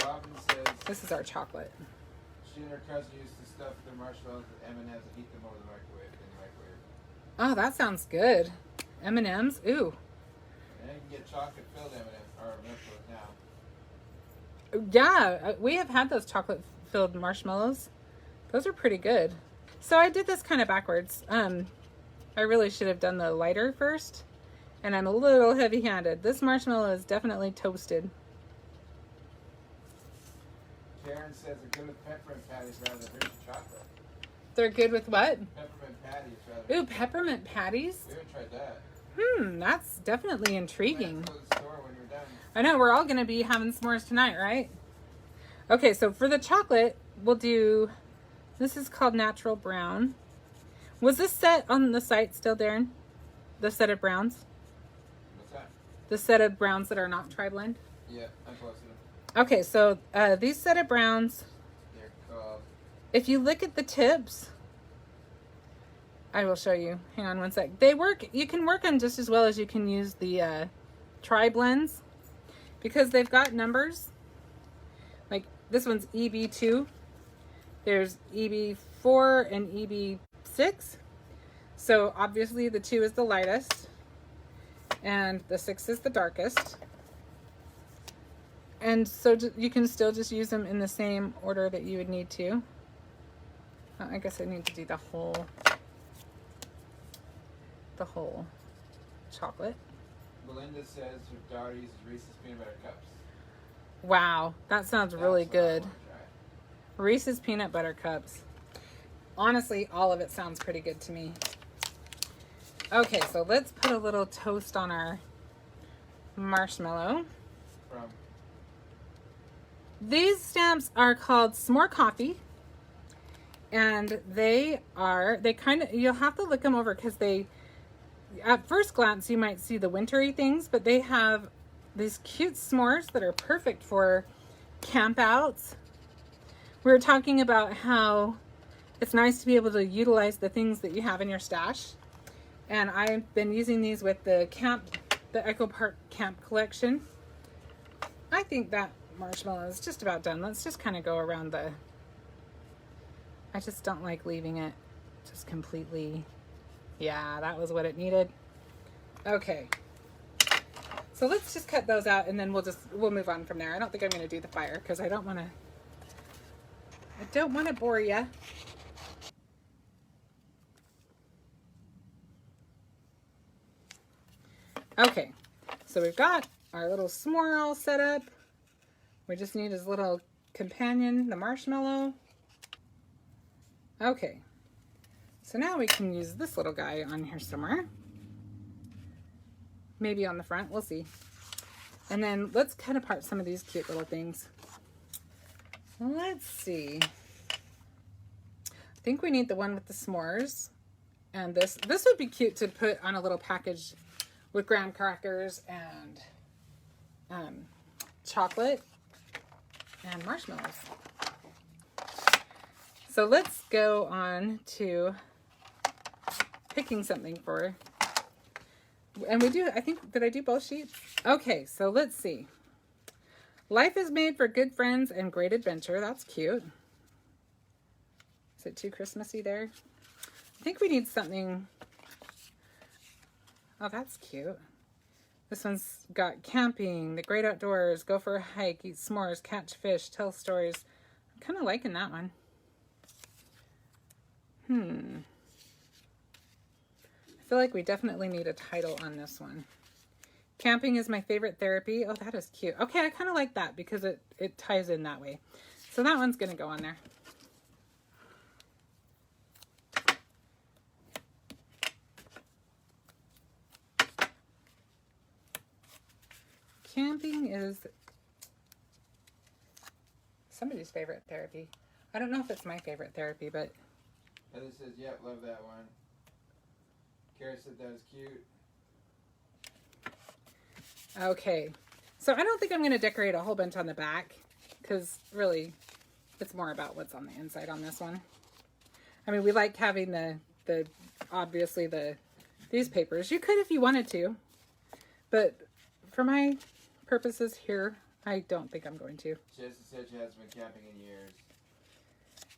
Robin says This is our chocolate. she and her cousin used to stuff their marshmallows with M&Ms and heat them over the microwave in the microwave. Oh, that sounds good. M&Ms, ooh. And you can get chocolate filled M&Ms or marshmallows now. Yeah, we have had those chocolate filled marshmallows. Those are pretty good. So I did this kind of backwards. I really should have done the lighter first, and I'm a little heavy-handed. This marshmallow is definitely toasted. Karen says they're good with peppermint patties rather than Hershey chocolate. They're good with what? Peppermint patties rather. Ooh, peppermint patties? We haven't tried that. That's definitely intriguing. Go to the store when you're done. I know, we're all going to be having s'mores tonight, right? Okay, so for the chocolate, we'll do, this is called Natural Brown. Was this set on the site still, Darren? The set of browns? What's that? The set of browns that are not Triblend? Yeah, I posted them. Okay, so these set of browns, They're called. if you look at the tips, I will show you. Hang on one sec. They work, you can work them just as well as you can use the Triblends because they've got numbers. Like this one's EB2. There's EB4 and EB6. So obviously the 2 is the lightest and the 6 is the darkest. And so you can still just use them in the same order that you would need to. I guess I need to do the whole chocolate. Belinda says her daughter uses Reese's peanut butter cups. Wow, that sounds really good. Reese's peanut butter cups. Honestly, all of it sounds pretty good to me. Okay, so let's put a little toast on our marshmallow. These stamps are called S'more Coffee. And they kind of, you'll have to look them over because they, at first glance, you might see the wintry things, but they have these cute s'mores that are perfect for camp outs. We were talking about how it's nice to be able to utilize the things that you have in your stash. And I've been using these with the Echo Park Camp collection. I think that marshmallow is just about done. Let's just kind of go around the, I just don't like leaving it just completely. Yeah, that was what it needed. Okay. So let's just cut those out and then we'll move on from there. I don't think I'm going to do the fire because I don't want to bore you. Okay. So we've got our little s'more all set up. We just need his little companion, the marshmallow. Okay. So now we can use this little guy on here somewhere. Maybe on the front, we'll see. And then let's cut apart some of these cute little things. Let's see. I think we need the one with the s'mores. And this would be cute to put on a little package with graham crackers and chocolate and marshmallows. So let's go on to picking something for, and we do, I think, did I do both sheets? Okay, so let's see. Life is made for good friends and great adventure. That's cute. Is it too Christmassy there? I think we need something. Oh, that's cute. This one's got camping, the great outdoors, go for a hike, eat s'mores, catch fish, tell stories. I'm kind of liking that one. I feel like we definitely need a title on this one. Camping is my favorite therapy. Oh, that is cute. Okay, I kind of like that because it ties in that way. So that one's going to go on there. Camping is somebody's favorite therapy. I don't know if it's my favorite therapy, but... Heather says, yep, love that one. Kara said that was cute. Okay, so I don't think I'm going to decorate a whole bunch on the back because really it's more about what's on the inside on this one. I mean, we like having obviously these papers. You could if you wanted to, but for my purposes here, I don't think I'm going to. Jesse said she hasn't been camping in years.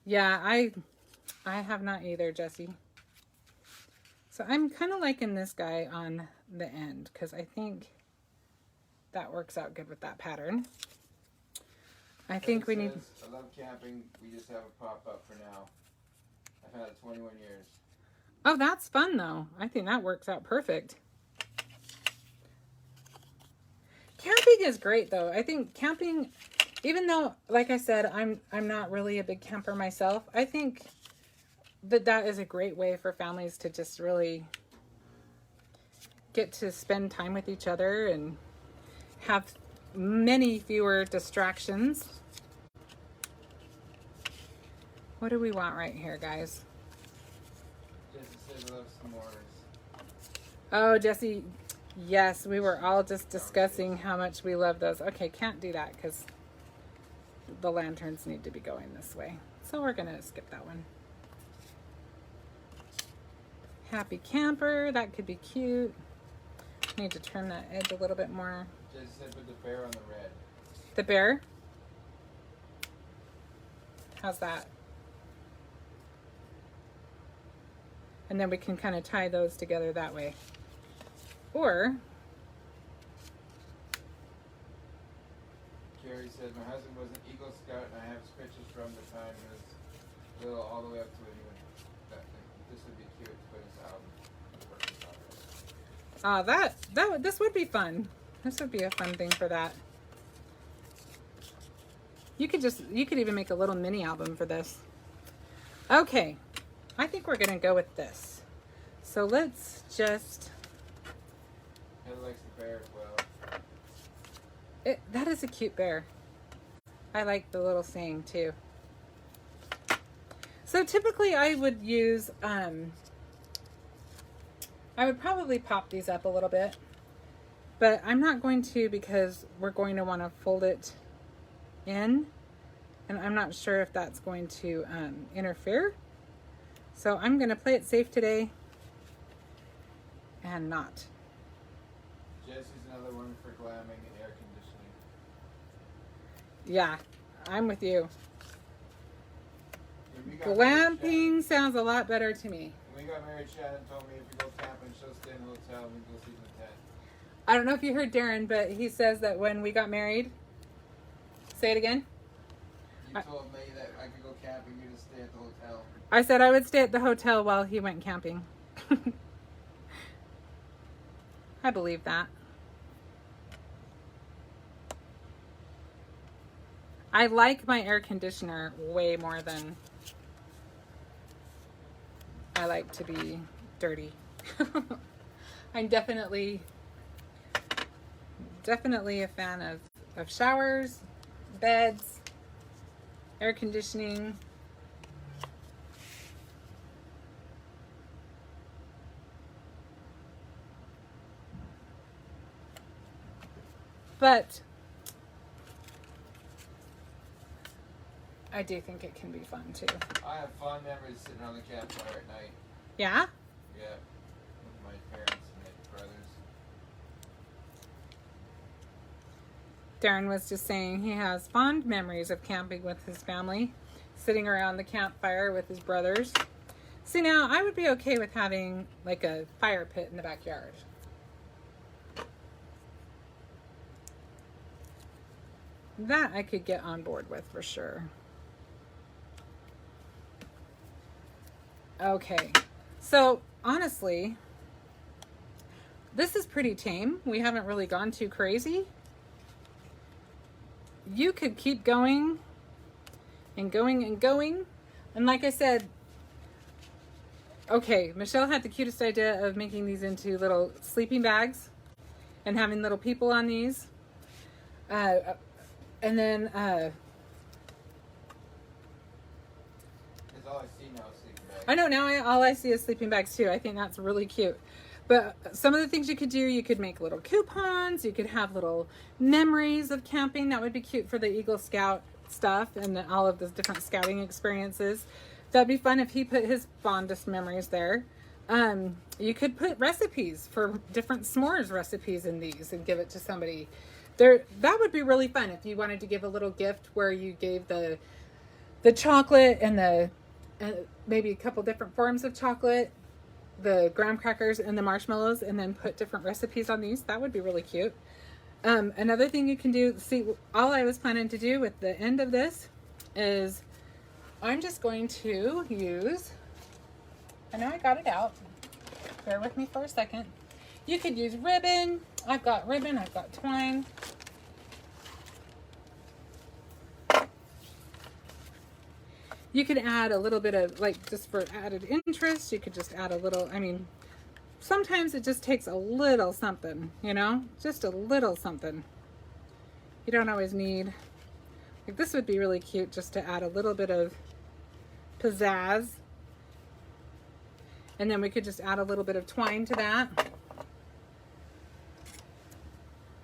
Yeah, I have not either, Jesse. So I'm kind of liking this guy on the end because I think that works out good with that pattern. I think we need... I love camping. We just have a pop-up for now. I've had it 21 years. Oh, that's fun though. I think that works out perfect. Camping is great though. I think camping, even though, like I said, I'm not really a big camper myself, I think that is a great way for families to just really get to spend time with each other and have many fewer distractions. What do we want right here, guys? Jesse says I love s'mores. Oh, Jesse, yes, we were all just discussing how much we love those. Okay, can't do that because the lanterns need to be going this way. So we're going to skip that one. Happy camper, that could be cute. Need to trim that edge a little bit more. Jesse said put the bear on the red. The bear? How's that? And then we can kind of tie those together that way. Or... Carrie said my husband was an Eagle Scout and I have pictures from the time he was little all the way up to it. This would be cute to put his album. this would be fun. This would be a fun thing for that. You could even make a little mini album for this. Okay, I think we're gonna go with this. So let's just. Heather likes the bear as well. That is a cute bear. I like the little saying too. So typically I would use, I would probably pop these up a little bit, but I'm not going to because we're going to want to fold it in, and I'm not sure if that's going to interfere. So I'm going to play it safe today and not. Jesse's another one for glamming and air conditioning. Yeah, I'm with you. When we got married, Glamping sounds a lot better to me. When we got married, Shannon told me if we go camping, she'll stay in the hotel and we go sleep in the tent. I don't know if you heard Darren, but he says that when we got married, say it again. You told me that I could go camping, you just stay at the hotel. I said I would stay at the hotel while he went camping. I believe that. I like my air conditioner way more than I like to be dirty. I'm definitely a fan of showers, beds, air conditioning. But I do think it can be fun too. I have fond memories sitting on the campfire at night. Yeah? Yeah. With my parents and my brothers. Darren was just saying he has fond memories of camping with his family, sitting around the campfire with his brothers. See, now I would be okay with having like a fire pit in the backyard. That I could get on board with for sure. Okay, so honestly, this is pretty tame. We haven't really gone too crazy. You could keep going and going and going. And like I said, okay, Michelle had the cutest idea of making these into little sleeping bags and having little people on these. And then, That's all I see now is sleeping bags. I know now all I see is sleeping bags too. I think that's really cute. But some of the things you could do, you could make little coupons. You could have little memories of camping. That would be cute for the Eagle Scout stuff and all of the different scouting experiences. That'd be fun if he put his fondest memories there. You could put recipes for different s'mores recipes in these and give it to somebody. That would be really fun if you wanted to give a little gift where you gave the chocolate and maybe a couple different forms of chocolate, the graham crackers and the marshmallows, and then put different recipes on these. That would be really cute. Another thing you can do, see, all I was planning to do with the end of this is I'm just going to use, I know I got it out. Bear with me for a second. You could use ribbon. I've got ribbon, I've got twine. You could add a little bit of, like, just for added interest, you could just add a little, I mean, sometimes it just takes a little something, you know? Just a little something. You don't always need, like, this would be really cute just to add a little bit of pizzazz. And then we could just add a little bit of twine to that.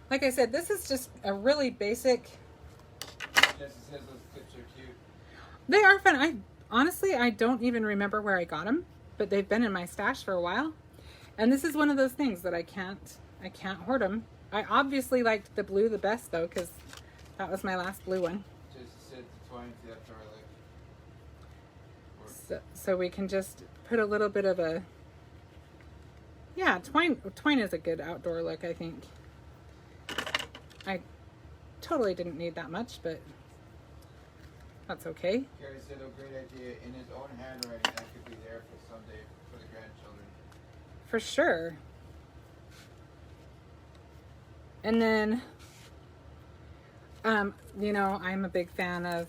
Like I said, this is just a really basic. Jesse says those clips are cute. They are fun. Honestly, I don't even remember where I got them, but they've been in my stash for a while. And this is one of those things that I can't hoard them. I obviously liked the blue the best though, because that was my last blue one. Jesse said the twine to that door like. So we can just put a little bit of a, yeah, twine is a good outdoor look, I think. I totally didn't need that much, but that's okay. Gary said, "Oh, great idea. In his own handwriting, that could be there for someday for the grandchildren." For sure. And then, you know, I'm a big fan of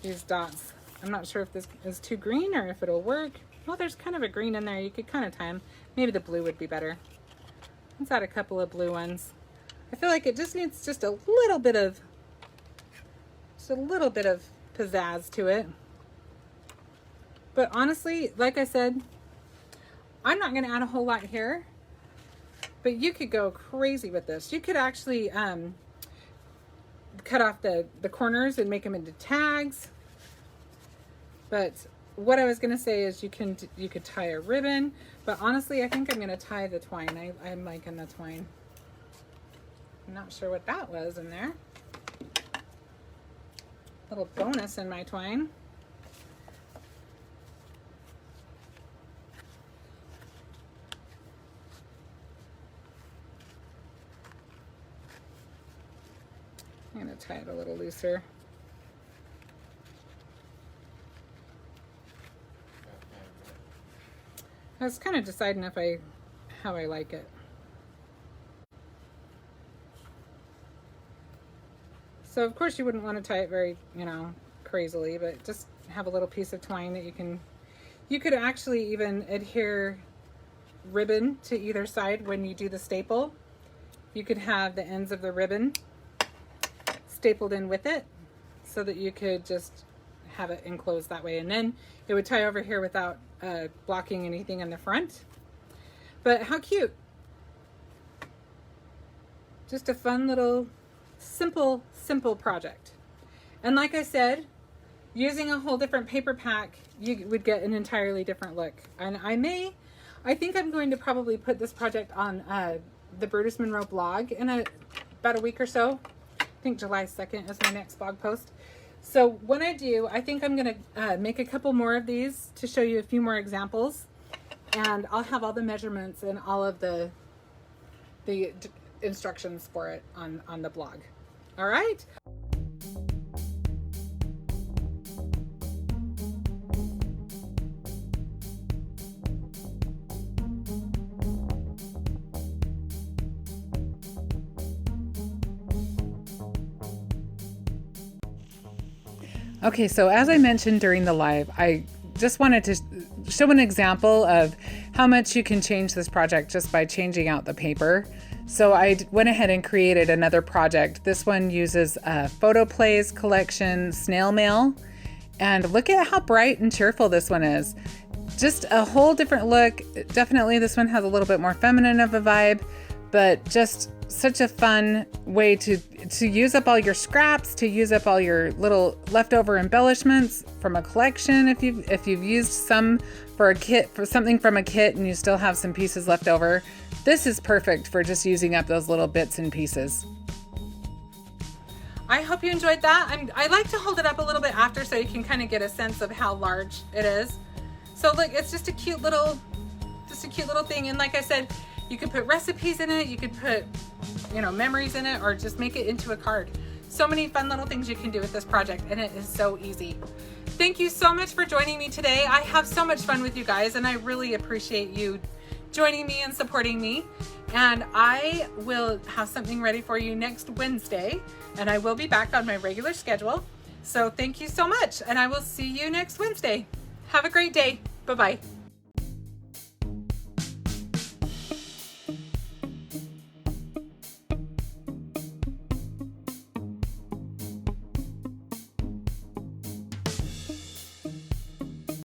these dots. I'm not sure if this is too green or if it'll work. Well, there's kind of a green in there. You could kind of tie them. Maybe the blue would be better. Let's add a couple of blue ones. I feel like it just needs just a little bit of pizzazz to it. But honestly, like I said, I'm not going to add a whole lot here, but you could go crazy with this. You could actually cut off the corners and make them into tags. But what I was going to say is you could tie a ribbon, but honestly, I think I'm going to tie the twine. I'm liking the twine. I'm not sure what that was in there. Little bonus in my twine. I'm going to tie it a little looser. I was kind of deciding how I like it. So of course you wouldn't want to tie it very, crazily, but just have a little piece of twine that you could actually even adhere ribbon to either side when you do the staple. You could have the ends of the ribbon stapled in with it so that you could just have it enclosed that way, and then it would tie over here without blocking anything in the front. But how cute. Just a fun little simple project. And like I said, using a whole different paper pack, you would get an entirely different look. And I think I'm going to probably put this project on the Brutus Monroe blog in about a week or so. I think July 2nd is my next blog post. So when I do, I think I'm going to make a couple more of these to show you a few more examples. And I'll have all the measurements and all of the instructions for it on the blog. All right. Okay, so as I mentioned during the live, I just wanted to show an example of how much you can change this project just by changing out the paper. So I went ahead and created another project. This one uses a Photo Plays collection snail mail. And look at how bright and cheerful this one is. Just a whole different look. Definitely this one has a little bit more feminine of a vibe, but just such a fun way to use up all your scraps, to use up all your little leftover embellishments from a collection. If you've used some for a kit, for something from a kit, and you still have some pieces left over, this is perfect for just using up those little bits and pieces. I hope you enjoyed that. I like to hold it up a little bit after so you can kind of get a sense of how large it is. So look, it's just a cute little thing. And like I said, you could put recipes in it, you could put, memories in it, or just make it into a card. So many fun little things you can do with this project, and it is so easy. Thank you so much for joining me today. I have so much fun with you guys, and I really appreciate you joining me and supporting me. And I will have something ready for you next Wednesday, and I will be back on my regular schedule. So thank you so much, and I will see you next Wednesday. Have a great day. Bye-bye.